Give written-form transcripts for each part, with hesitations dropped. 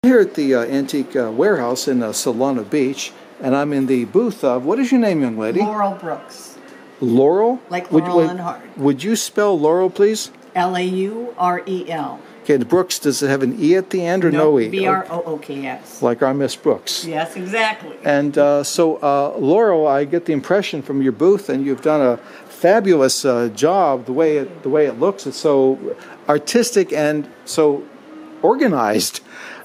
Here at the antique warehouse in Solana Beach, and I'm in the booth of, what is your name, young lady? Laurel Brooks. Laurel? Like Laurel and Hard. Would you spell Laurel, please? Laurel. Okay, the Brooks, does it have an E at the end or no E? Brooks. Like our Miss Brooks. Yes, exactly. And Laurel, I get the impression from your booth, and you've done a fabulous job. The way it looks, it's so artistic and so organized.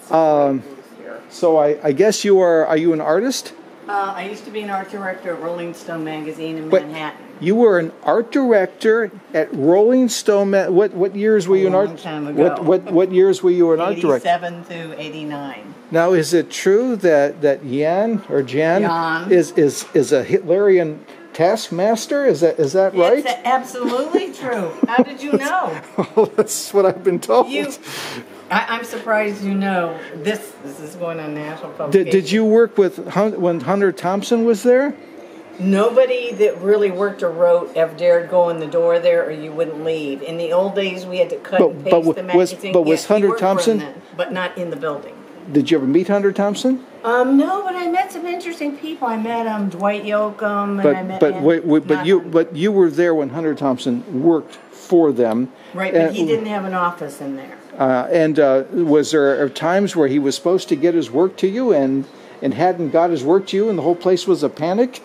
So I guess are you an artist? I used to be an art director at Rolling Stone magazine in Manhattan. You were an art director at Rolling Stone. What years were you an art? A long time ago. What years were you an art director? 87 through 89. Now, is it true that Jan is a Hitlerian taskmaster? Is that right? It's absolutely true. How did you know? Well, that's what I've been told. I'm surprised you know. This is going on national publication. Did you work with when Hunter Thompson was there? Nobody that really worked or wrote ever dared go in the door there, or you wouldn't leave. In the old days, we had to cut and paste the magazine. Was Hunter Thompson? But not in the building. Did you ever meet Hunter Thompson? No, but I met some interesting people. I met Dwight Yoakam, and I met. But you were there when Hunter Thompson worked for them. Right, but he didn't have an office in there. Was there times where he was supposed to get his work to you and hadn't got his work to you, and the whole place was a panic?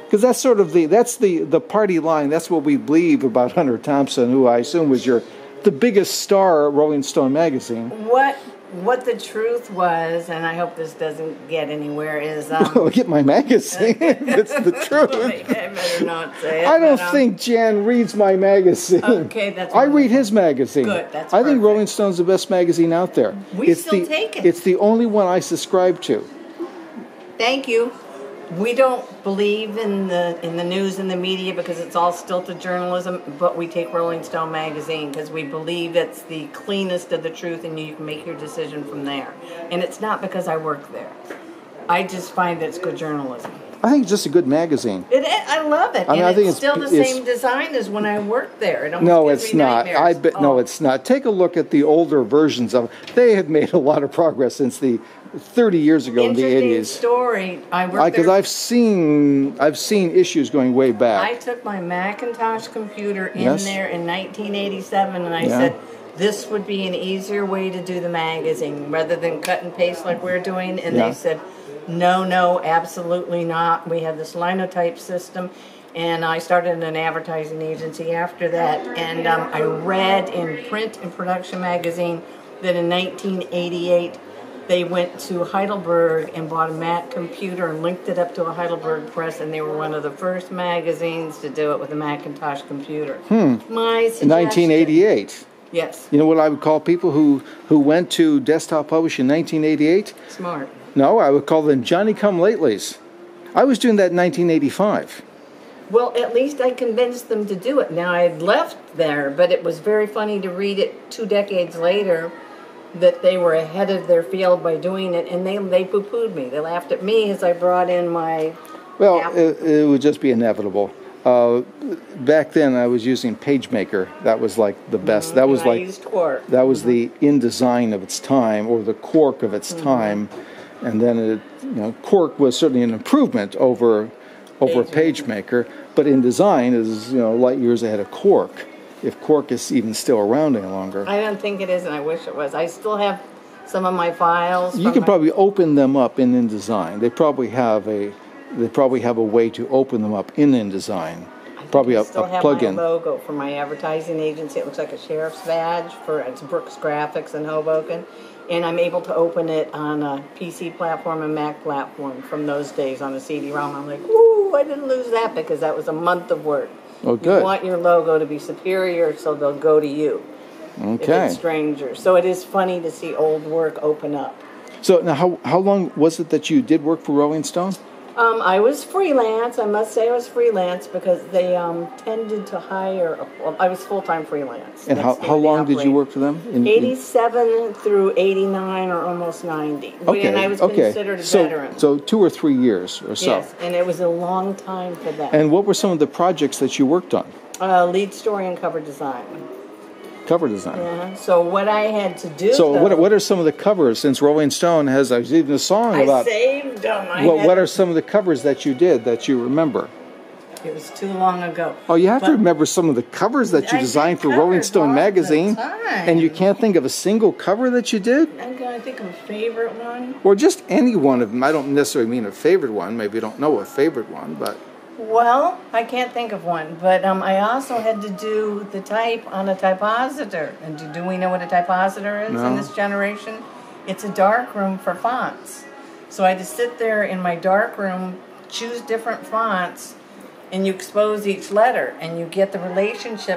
Because that's sort of the party line. That's what we believe about Hunter Thompson, who I assume was the biggest star at Rolling Stone magazine. What the truth was, and I hope this doesn't get anywhere, is... Get my magazine. It's the truth. I better not say it. I don't think Jan reads my magazine. Okay, that's I read his magazine. Good, that's I think Rolling Stone's the best magazine out there. We still take it. It's the only one I subscribe to. Thank you. We don't believe in the news and the media because it's all stilted journalism, but we take Rolling Stone magazine because we believe it's the cleanest of the truth, and you can make your decision from there. And it's not because I work there. I just find that it's good journalism. I think it's just a good magazine. I love it. I think it's still the same design as when I worked there. No, it's not. No, it's not. Take a look at the older versions of it. They have made a lot of progress since the 30 years ago in the 80s. Interesting story. I worked there because I've seen issues going way back. I took my Macintosh computer in there in 1987, and I said, this would be an easier way to do the magazine rather than cut and paste like we're doing. And they said, no, absolutely not. We have this linotype system. And I started an advertising agency after that. And I read in Print and Production magazine that in 1988, they went to Heidelberg and bought a Mac computer and linked it up to a Heidelberg press, and they were one of the first magazines to do it with a Macintosh computer. My suggestion. 1988. Yes. You know what I would call people who went to desktop publishing in 1988? Smart. No, I would call them Johnny-come-latelys. I was doing that in 1985. Well, at least I convinced them to do it. Now, I had left there, but it was very funny to read it 2 decades later that they were ahead of their field by doing it, and they poo-pooed me. They laughed at me as I brought in my... Well, it would just be inevitable. Back then, I was using PageMaker. That was like the best. That was I used Quark. That was the InDesign of its time, or the Quark of its time. And then, Quark was certainly an improvement over PageMaker, but InDesign is light years ahead of Quark. If Quark is even still around any longer. I don't think it is, and I wish it was. I still have some of my files. You can probably open them up in InDesign. They probably have a way to open them up in InDesign. Probably a plugin. I still have my logo for my advertising agency. It looks like a sheriff's badge it's Brooks Graphics in Hoboken, and I'm able to open it on a PC platform and Mac platform from those days on a CD-ROM. I'm like, woo! I didn't lose that because that was a month of work. Oh, good. You want your logo to be superior, so they'll go to you. Okay. If it's strangers. So it is funny to see old work open up. So now, how long was it that you did work for Rolling Stone? I was freelance. I must say I was freelance because they tended to hire... I was full-time freelance. And how long did you work for them? 87 through 89 or almost 90. Okay. And I was considered a veteran. So 2 or 3 years or so. Yes, and it was a long time for them. And what were some of the projects that you worked on? Lead story and cover design. Cover design. Yeah. So what I had to do. So what are some of the covers? Since Rolling Stone has even a song about. I saved them. What are some of the covers that you did that you remember? It was too long ago. Oh, you have to remember some of the covers that you designed for Rolling Stone magazine, and you can't think of a single cover that you did? I'm going to think of a favorite one. Or just any one of them. I don't necessarily mean a favorite one. Maybe you don't know a favorite one, but. Well, I can't think of one, but I also had to do the type on a typositor. And do we know what a typositor is in this generation? It's a dark room for fonts. So I had to sit there in my dark room, choose different fonts, and you expose each letter, and you get the relationship